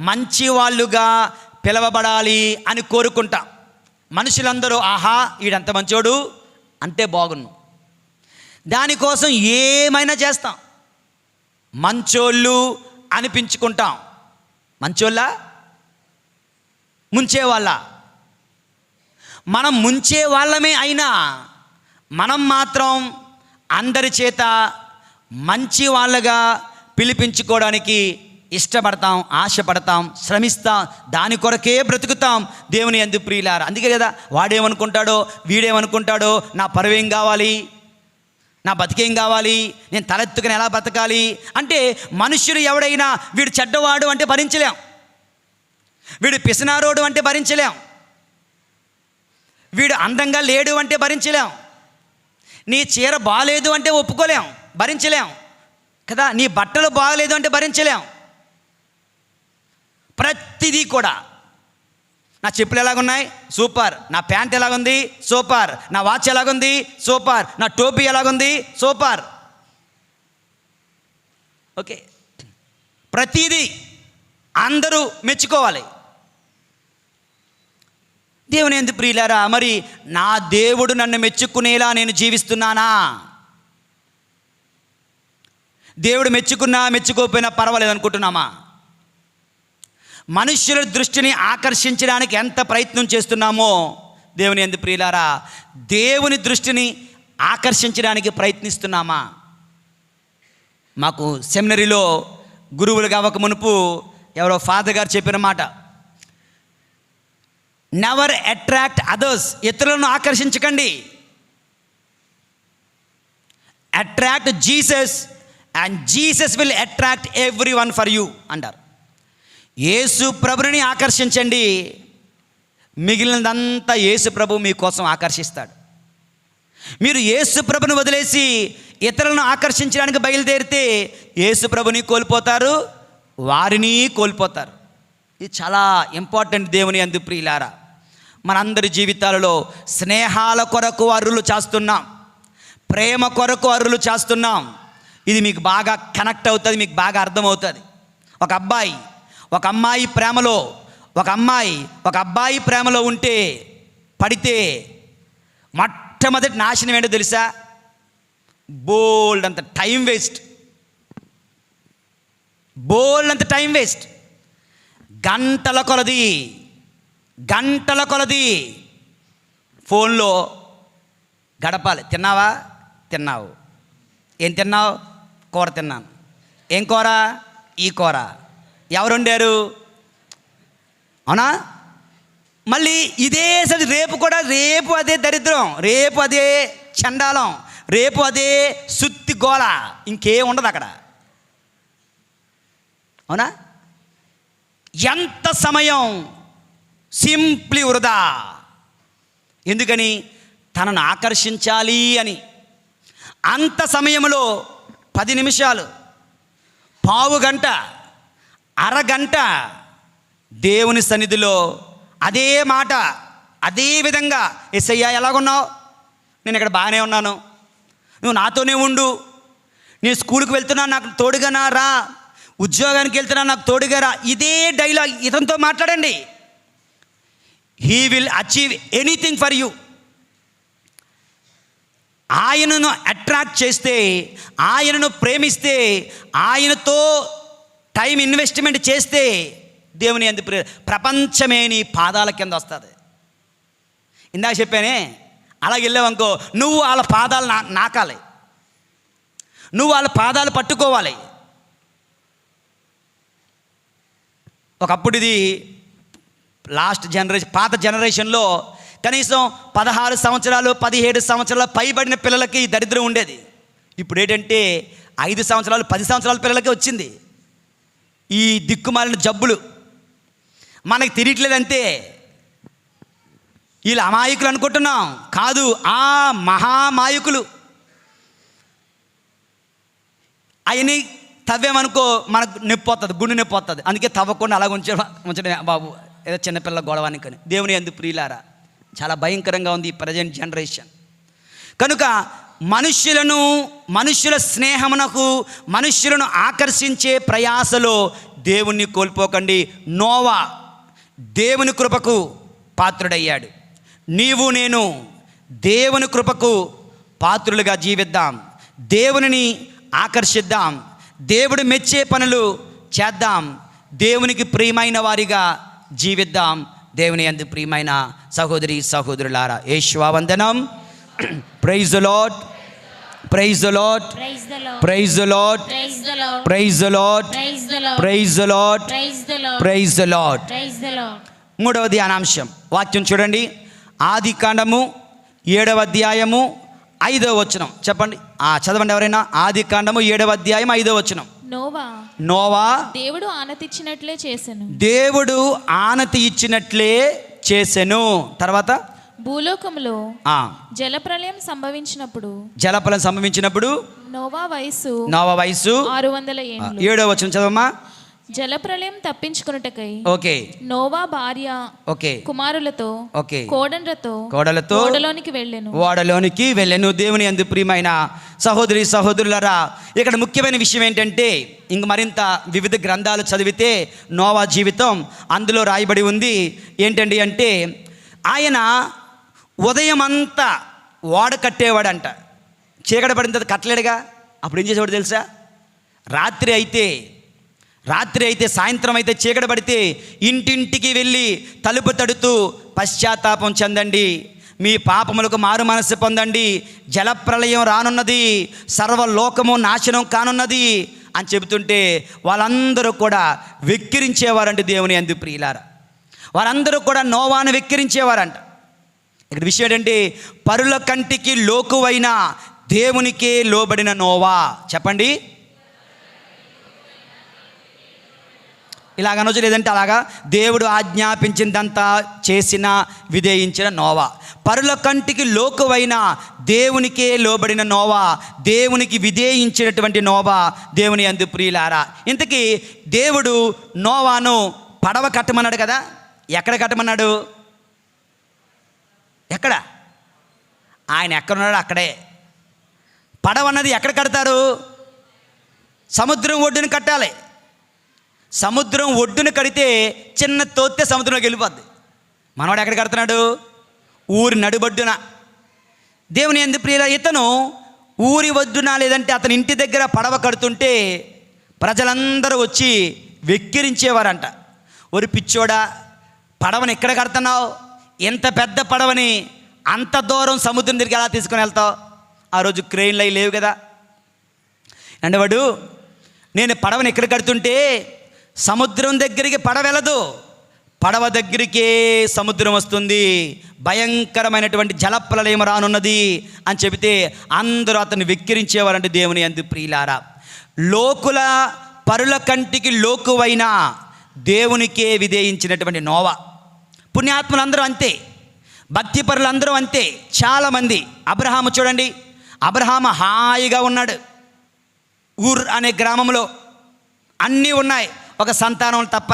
మంచి వాళ్ళుగా పిలవబడాలి అని కోరుకుంటాం. మనుషులందరూ ఆహా వీడంత మంచోడు అంటే బాగున్ను, దానికోసం ఏమైనా చేస్తాం. మంచోళ్ళు అనిపించుకుంటాం. మంచోళ్ళ ముంచేవాళ్ళ? మనం ముంచే వాళ్ళమే అయినా మనం మాత్రం అందరి చేత మంచి వాళ్ళగా పిలిపించుకోవడానికి ఇష్టపడతాం, ఆశపడతాం, శ్రమిస్తాం, దాని కొరకే బ్రతుకుతాం. దేవుని యందు ప్రియులారా, అందుకే కదా వాడేమనుకుంటాడో వీడేమనుకుంటాడో, నా పరువేం కావాలి, నా బతికేం కావాలి, నేను తలెత్తుకుని ఎలా బతకాలి అంటే, మనుష్యుడు ఎవడైనా వీడు చెడ్డవాడు అంటే భరించలేం, వీడు పిసినారోడు అంటే భరించలేం, వీడు అందంగా లేడు అంటే భరించలేం, నీ చీర బాగాలేదు అంటే ఒప్పుకోలేం, భరించలేం కదా, నీ బట్టలు బాగలేదు అంటే భరించలేం. ప్రతిదీ కూడా, నా చెప్పులు ఎలాగున్నాయి సూపర్, నా ప్యాంట్ ఎలాగుంది సూపర్, నా వాచ్ ఎలాగుంది సూపర్, నా టోపీ ఎలాగుంది సూపర్, ఓకే, ప్రతిదీ అందరూ మెచ్చుకోవాలి. దేవుని యందు ప్రియులారా, మరి నా దేవుడు నన్ను మెచ్చుకునేలా నేను జీవిస్తున్నానా? దేవుడు మెచ్చుకున్నా మెచ్చుకోకపోయినా పర్వాలేదు అనుకుంటున్నామా? మనుష్యుల దృష్టిని ఆకర్షించడానికి ఎంత ప్రయత్నం చేస్తున్నామో, దేవుని యందు ప్రియులారా, దేవుని దృష్టిని ఆకర్షించడానికి ప్రయత్నిస్తున్నామా? మాకు సెమినరీలో గురువులుగా అవ్వక మునుపు ఎవరో ఫాదర్ గారు చెప్పిన మాట, నెవర్ అట్రాక్ట్ అదర్స్, ఇతరులను ఆకర్షించకండి, attract Jesus and Jesus will attract everyone for you అంటారు. యేసు ప్రభుని ఆకర్షించండి, మిగిలినదంతా యేసు ప్రభు మీకోసం ఆకర్షిస్తాడు. మీరు యేసు ప్రభుని వదిలేసి ఇతరులను ఆకర్షించడానికి బయలుదేరితే యేసు ప్రభుని కోల్పోతారు, వారిని కోల్పోతారు. ఇది చాలా ఇంపార్టెంట్. దేవుని యందు ప్రియులారా, మనందరి జీవితాలలో స్నేహాల కొరకు అర్రులు చేస్తున్నాం, ప్రేమ కొరకు అర్రులు చేస్తున్నాం. ఇది మీకు బాగా కనెక్ట్ అవుతుంది, మీకు బాగా అర్థమవుతుంది. ఒక అమ్మాయి ప్రేమలో, ఒక అబ్బాయి ప్రేమలో ఉంటే, పడితే మొట్టమొదటి నాశనం ఏంటో తెలుసా? బోల్డ్ అంత టైం వేస్ట్, గంటల కొలది ఫోన్లో గడపాలి. తిన్నావు, ఏం తిన్నావు? కూర తిన్నాను. ఏం కూర? ఈ కూర. ఎవరు వండారు? అవునా? మళ్ళీ ఇదే రేపు అదే దరిద్రం, రేపు అదే చండాలం, రేపు అదే సుత్తి గోల, ఇంకేం ఉండదు అక్కడ. అవునా? ఎంత సమయం సింప్లీ వృధా. ఎందుకని? తనను ఆకర్షించాలి అని. అంత సమయంలో 10 నిమిషాలు, పావు గంట, అరగంట దేవుని సన్నిధిలో అదే మాట, అదే విధంగా, యేసయ్యా ఎలాగున్నావు? నేను ఇక్కడ బాగానే ఉన్నాను, నువ్వు నాతోనే ఉండు, నేను స్కూల్కి వెళ్తున్నా నాకు తోడుగా రా, ఉద్యోగానికి వెళ్తున్నా నాకు తోడుగా రా. ఇదే డైలాగ్ ఇతనితో మాట్లాడండి. He will achieve anything for you. ఆయనను అట్రాక్ట్ చేస్తే, ఆయనను ప్రేమిస్తే, ఆయనతో టైం ఇన్వెస్ట్మెంట్ చేస్తే, దేవుని యందు ప్రపంచమే నీ పాదాల కింద వస్తుంది. ఇందాక చెప్పానే, అలాగ వెళ్ళావనుకో, నువ్వు వాళ్ళ పాదాలు నాకాలి. నువ్వు వాళ్ళ పాదాలు పట్టుకోవాలి. ఒకప్పుడు ఇది లాస్ట్ జనరేషన్, పాత జనరేషన్లో కనీసం 16 సంవత్సరాలు 17 సంవత్సరాలు పైబడిన పిల్లలకి ఈ దరిద్రం ఉండేది. ఇప్పుడు ఏంటంటే 5 సంవత్సరాలు 10 సంవత్సరాల పిల్లలకే వచ్చింది ఈ దిక్కుమాలిన జబ్బులు. మనకి తెలియట్లేదంతే. వీళ్ళు అమాయకులు అనుకుంటున్నాం, కాదు, ఆ మహామాయకులు. అవన్నీ తవ్వేమనుకో మనకు నొప్పి వస్తుంది, గుండె నొప్పి వస్తుంది. అందుకే తవ్వకుండా అలాగ ఉంచడం బాబు, ఏదో చిన్నపిల్లల గొడవానికని. దేవుని యందు ప్రియులారా, చాలా భయంకరంగా ఉంది ఈ ప్రజెంట్ జనరేషన్. కనుక మనుష్యుల స్నేహమునకు, మనుష్యులను ఆకర్షించే ప్రయాసలో దేవుణ్ణి కోల్పోకండి. నోవా దేవుని కృపకు పాత్రుడయ్యాడు. నీవు నేను దేవుని కృపకు పాత్రులుగా జీవిద్దాం. దేవునిని ఆకర్షిద్దాం. దేవుడు మెచ్చే పనులు చేద్దాం. దేవునికి ప్రియమైన వారిగా జీవిద్దాం. దేవుని యందు ప్రియమైన సహోదరి సహోదరులారా, యేషువా వందనం. Praise the lord, praise the lord, praise the lord, praise the lord, praise the lord, praise the lord. మూడవ ధ్యానాంశం వాక్యం చూడండి. ఆది కాండము 7వ అధ్యాయము 5వ వచనం చెప్పండి. చదవండి ఎవరైనా. ఆది కాండము 7వ అధ్యాయం 5వ వచనం. నోవా దేవుడు ఆనతి ఇచ్చినట్లే చేసెను. దేవుడు ఆనతి ఇచ్చినట్లే చేసెను. తర్వాత భూలోకములో జలప్రలయం సంభవించినప్పుడు నోవా వయసు 600 ఏండ్లు. 7వ వచనం చదవమ్మా. జలప్రలయం తప్పించుకొనుటకై ఓకే నోవా భార్య ఓకే కుమారులతో ఓకే కోడలతో ఓడలోనికి వెళ్ళెను. దేవుని యందు ప్రియమైన సహోదరి సహోదరులారా, ఇక్కడ ముఖ్యమైన విషయం ఏంటంటే, ఇంక మరింత వివిధ గ్రంథాలు చదివితే నోవా జీవితం అందులో రాయబడి ఉంది. ఏంటండి అంటే, ఆయన ఉదయం అంతా ఓడ కట్టేవాడంట. చీకటి పడిన తర్వాత కట్టలేడుగా. అప్పుడు ఏం చేసేవాడు తెలుసా? రాత్రి అయితే సాయంత్రం అయితే చీకటి పడితే ఇంటింటికి వెళ్ళి తలుపు తడుతూ పశ్చాత్తాపం చెందండి, మీ పాపములకు మారు మనస్సు పొందండి, జలప్రలయం రానున్నది, సర్వలోకము నాశనం కానున్నది అని చెబుతుంటే వాళ్ళందరూ కూడా వెక్కిరించేవారంట. దేవుని యందు ప్రియులారా, వారందరూ కూడా నోవాను వెక్కిరించేవారంట. ఇక్కడ విషయం ఏంటంటే, పరుల కంటికి లోకువైన దేవునికే లోబడిన నోవా. చెప్పండి. ఇలాగనొచ్చు, లేదంటే అలాగా దేవుడు ఆజ్ఞాపించిందంతా చేసిన విధేయించిన నోవా. పరుల కంటికి లోకువైన దేవునికే లోబడిన నోవా, దేవునికి విధేయించినటువంటి నోవా. దేవుని యందు ప్రియులారా, ఇంతకీ దేవుడు నోవాను పడవ కట్టమన్నాడు కదా. ఎక్కడ కట్టమన్నాడు? ఎక్కడ? ఆయన ఎక్కడున్నాడు అక్కడే. పడవ అన్నది ఎక్కడ కడతారు? సముద్రం ఒడ్డున కట్టాలి. సముద్రం ఒడ్డున కడితే చిన్న తోత్తే సముద్రంలోకి వెళ్ళిపోద్ది. మనవాడు ఎక్కడ కడుతున్నాడు? ఊరి నడిబొడ్డున. దేవుని యందు ప్రియుల, ఇతను ఊరి ఒడ్డున లేదంటే అతని ఇంటి దగ్గర పడవ కడుతుంటే ప్రజలందరూ వచ్చి వెక్కిరించేవారంట. ఒరి పిచ్చోడా, పడవని ఎక్కడ కడుతున్నావు? ఎంత పెద్ద పడవని అంత దూరం సముద్రం దగ్గరికి ఎలా తీసుకుని వెళ్తావు? ఆ రోజు క్రెయిన్లు అవి లేవు కదా. అంటే వాడు, నేను పడవని ఎక్కడ కడుతుంటే సముద్రం దగ్గరికి పడవ వెళ్ళదు, పడవ దగ్గరికే సముద్రం వస్తుంది, భయంకరమైనటువంటి జలప్రలయం రానున్నది అని చెబితే అందరూ అతన్ని వెక్కిరించేవారంటే. దేవుని యందు ప్రియులారా, లోకుల పరుల కంటికి లోకువైన దేవునికే విధేయించినటువంటి నోవా. పుణ్యాత్ములందరూ అంతే, భక్తిపరులందరూ అంతే. చాలామంది, అబ్రహాము చూడండి, అబ్రహాము హాయిగా ఉన్నాడు. ఊర్ అనే గ్రామంలో అన్నీ ఉన్నాయి, ఒక సంతానం తప్ప.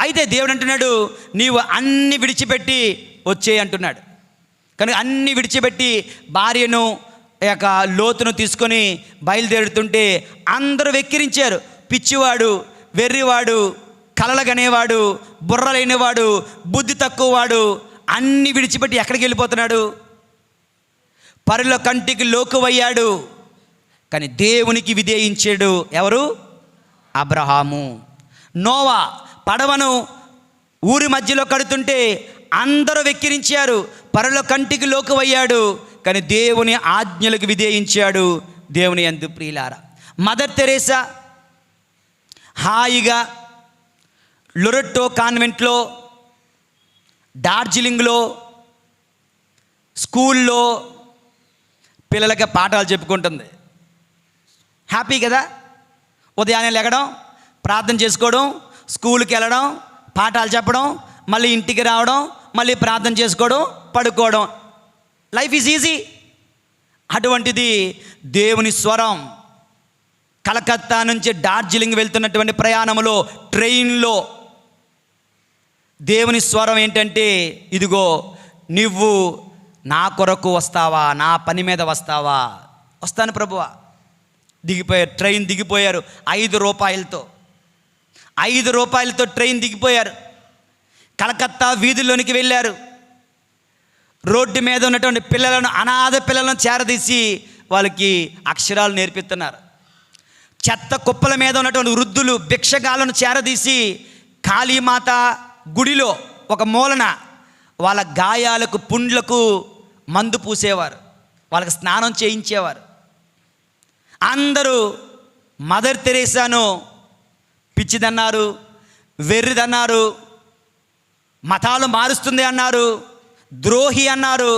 అయితే దేవుడు అంటున్నాడు, నీవు అన్ని విడిచిపెట్టి వచ్చే అంటున్నాడు. కనుక అన్ని విడిచిపెట్టి భార్యను యొక్క లోతును తీసుకొని బయలుదేరుతుంటే అందరూ వెక్కిరించారు. పిచ్చివాడు, వెర్రివాడు, కలలగనేవాడు, బుర్రలేనివాడు, బుద్ధి తక్కువవాడు అన్ని విడిచిపెట్టి ఎక్కడికి వెళ్ళిపోతున్నాడు? పరుల కంటికి లోకువయ్యాడు, కానీ దేవునికి విధేయించాడు. ఎవరు? అబ్రహాము. నోవా పడవను ఊరి మధ్యలో కడుతుంటే అందరూ వెక్కిరించారు. పరుల కంటికి లోకువయ్యాడు, కానీ దేవుని ఆజ్ఞలకు విధేయించాడు. దేవుని యందు ప్రియులారా. మదర్ తెరేసా హాయిగా లొరెట్టో కాన్వెంట్లో, డార్జిలింగ్లో స్కూల్లో పిల్లలకి పాఠాలు చెప్పుకుంటుంది. హ్యాపీ కదా. ఉదయాన్నే లెగడం, ప్రార్థన చేసుకోవడం, స్కూల్కి వెళ్ళడం, పాఠాలు చెప్పడం, మళ్ళీ ఇంటికి రావడం, మళ్ళీ ప్రార్థన చేసుకోవడం, పడుకోవడం. Life is easy. అటువంటిది దేవుని స్వరం కలకత్తా నుంచి డార్జిలింగ్ వెళ్తున్నటువంటి ప్రయాణంలో ట్రైన్లో దేవుని స్వరం ఏంటంటే, ఇదిగో నువ్వు నా కొరకు వస్తావా, నా పని మీద వస్తావా? వస్తాను ప్రభువా. దిగిపోయారు, ట్రైన్ దిగిపోయారు. 5 రూపాయలతో ట్రైన్ దిగిపోయారు. కలకత్తా వీధుల్లోనికి వెళ్ళారు. రోడ్డు మీద ఉన్నటువంటి పిల్లలను, అనాథ పిల్లలను చేరదీసి వాళ్ళకి అక్షరాలు నేర్పిస్తున్నారు. చెత్త కుప్పల మీద ఉన్నటువంటి వృద్ధులు, భిక్షగాలను చేరదీసి కాళీమాత గుడిలో ఒక మూలన వాళ్ళ గాయాలకు, పుండ్లకు మందు పూసేవారు, వాళ్ళకి స్నానం చేయించేవారు. అందరూ మదర్ తెరేసాను పిచ్చిదన్నారు, వెర్రిదన్నారు, మతాలు మారుస్తుంది అన్నారు, ద్రోహి అన్నారు.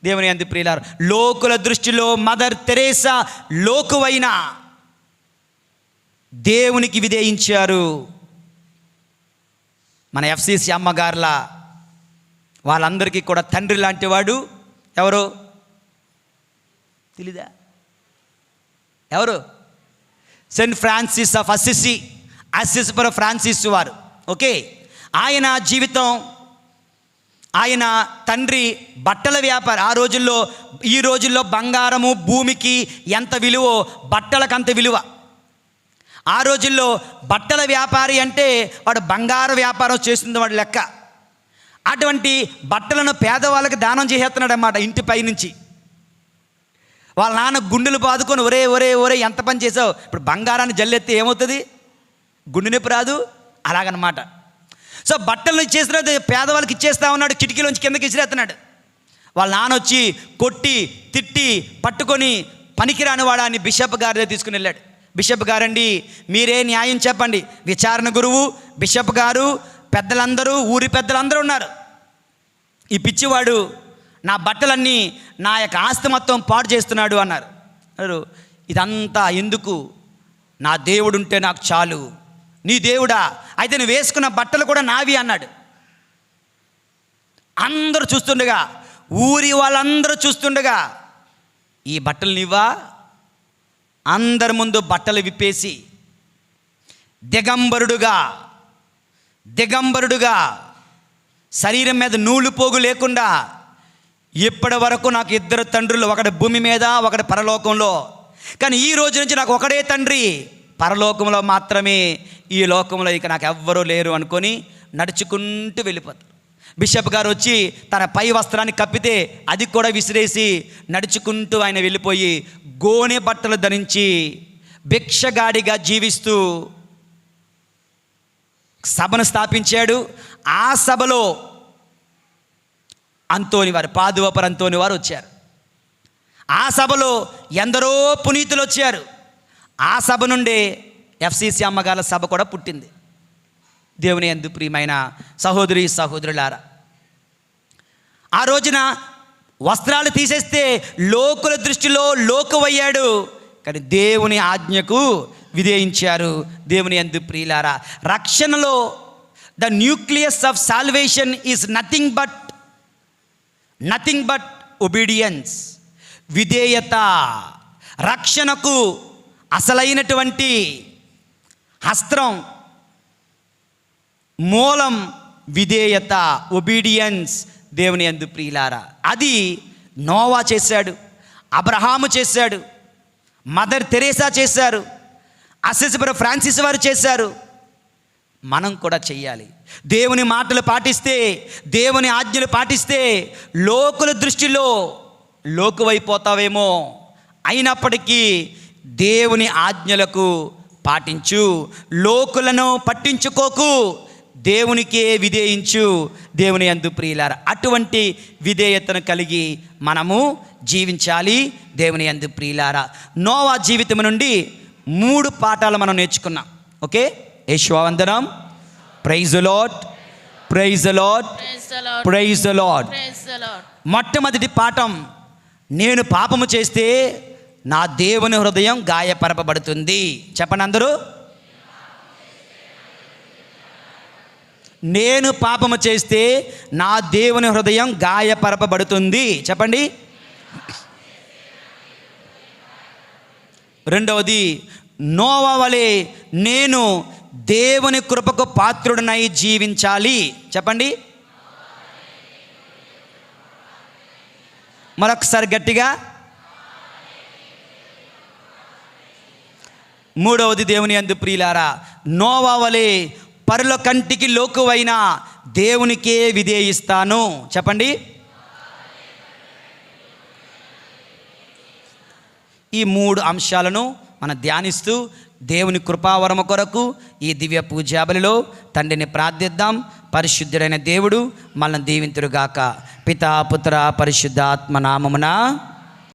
దేవుని యందు ప్రియులారా, లోకుల దృష్టిలో మదర్ తెరేసా లోకువైన దేవునికి విధేయించారు. మన ఎఫ్సిసి అమ్మగారుల వాళ్ళందరికీ కూడా తండ్రి లాంటి వాడు ఎవరు తెలీదా? ఎవరు? సెయింట్ ఫ్రాన్సిస్ ఆఫ్ అసిసి, అసిసిపుర ఫ్రాన్సిస్ వారు. ఓకే, ఆయన జీవితం, ఆయన తండ్రి బట్టల వ్యాపారి. ఈ రోజుల్లో బంగారము భూమికి ఎంత విలువో బట్టలకు అంత విలువ. ఆ రోజుల్లో బట్టల వ్యాపారి అంటే వాడు బంగారు వ్యాపారం చేస్తుంది వాడు లెక్క. అటువంటి బట్టలను పేదవాళ్ళకి దానం చేసేస్తున్నాడు అన్నమాట ఇంటి పైనుంచి. వాళ్ళ నాన్న గుండెలు బాదుకొని ఒరే ఒరే ఒరే ఎంత పని చేసావు, ఇప్పుడు బంగారాన్ని జల్లెత్తే ఏమవుతుంది? గుండె నొప్పి రాదు? అలాగనమాట. సో బట్టలను ఇచ్చేసినది పేదవాళ్ళకి ఇచ్చేస్తా ఉన్నాడు, కిటికీలోంచి కిందకి ఇసిరేస్తున్నాడు. వాళ్ళ నాన్న వచ్చి కొట్టి తిట్టి పట్టుకొని పనికిరాని వాడాన్ని బిషప్ గారి దగ్గర తీసుకుని వెళ్ళాడు. బిషప్ గారండి మీరే న్యాయం చెప్పండి. విచారణ గురువు బిషప్ గారు, పెద్దలందరూ, ఊరి పెద్దలందరూ ఉన్నారు. ఈ పిచ్చివాడు నా బట్టలన్నీ, నా యొక్క ఆస్తి మొత్తం పాడు చేస్తున్నాడు అన్నారు. ఇదంతా ఎందుకు? నా దేవుడు ఉంటే నాకు చాలు. నీ దేవుడా? అయితే నువ్వు వేసుకున్న బట్టలు కూడా నావి అన్నాడు. అందరూ చూస్తుండగా, ఊరి వాళ్ళందరూ చూస్తుండగా, ఈ బట్టలు నీవా? అందరి ముందు బట్టలు విప్పేసి దిగంబరుడుగా శరీరం మీద నూలు పోగు లేకుండా, ఇప్పటి వరకు నాకు 2 తండ్రులు, ఒకటి భూమి మీద, ఒకటి పరలోకంలో, కానీ ఈ రోజు నుంచి నాకు ఒకడే తండ్రి, పరలోకంలో మాత్రమే, ఈ లోకంలో ఇక నాకు ఎవ్వరూ లేరు అనుకొని నడుచుకుంటూ వెళ్ళిపోతారు. బిషప్ గారు వచ్చి తన పై వస్త్రాన్ని కప్పితే అది కూడా విసిరేసి నడుచుకుంటూ ఆయన వెళ్ళిపోయి గోనె బట్టలు ధరించి భిక్షగాడిగా జీవిస్తూ సభను స్థాపించాడు. ఆ సభలో అంతోని వారు, పాదువపర్ అంతోని వారు వచ్చారు. ఆ సభలో ఎందరో పునీతులు వచ్చారు. ఆ సభ నుండే ఎఫ్సిసి అమ్మగారుల సభ కూడా పుట్టింది. దేవుని యందు ప్రియమైన సహోదరి సహోదరులారా, ఆ రోజున వస్త్రాలు తీసేస్తే లోకుల దృష్టిలో లోకువయ్యాడు, కానీ దేవుని ఆజ్ఞకు విధేయించారు. దేవుని యందు ప్రియులారా, రక్షణలో the nucleus of salvation is nothing but obedience, విధేయత. రక్షణకు అసలైనటువంటి అస్త్రం, మూలం విధేయత, ఒబీడియన్స్. దేవుని యందు ప్రియులారా, అది నోవా చేశాడు, అబ్రహాము చేశాడు, మదర్ తెరేసా చేశారు, అసిసిపుర ఫ్రాన్సిస్ వారు చేశారు. మనం కూడా చెయ్యాలి. దేవుని మాటలు పాటిస్తే, దేవుని ఆజ్ఞలు పాటిస్తే లోకుల దృష్టిలో లోకువైపోతావేమో, అయినప్పటికీ దేవుని ఆజ్ఞలకు పాటించు, లోకులను పట్టించుకోకు, దేవునికే విధేయించు దేవుని యందు ప్రియులారా. అటువంటి విధేయతను కలిగి మనము జీవించాలి దేవుని యందు ప్రియులారా. నోవా జీవితం నుండి 3 పాఠాలు మనం నేర్చుకున్నాం. ఓకే, యేషువందనం. Praise the lord, praise the lord, praise the Lord. మొట్టమొదటి పాఠం, నేను పాపము చేస్తే నా దేవుని హృదయం గాయపరపబడుతుంది. చెప్పండి అందరూ, నేను పాపము చేస్తే నా దేవుని హృదయం గాయపరపబడుతుంది. చెప్పండి. రెండవది, నోవా వలె నేను దేవుని కృపకు పాత్రుడనై జీవించాలి. చెప్పండి మరొకసారి గట్టిగా. మూడవది, దేవుని యందు ప్రియులారా, నోవా వలె పరుల కంటికి లోకువైన దేవునికే విధేయిస్తాను. చెప్పండి. ఈ 3 అంశాలను మనం ధ్యానిస్తూ దేవుని కృపావరము కొరకు ఈ దివ్య పూజాబలిలో తండ్రిని ప్రార్థిద్దాం. పరిశుద్ధుడైన దేవుడు మనల్ని దీవింతురుగాక. పితా పుత్ర పరిశుద్ధాత్మ నామమున.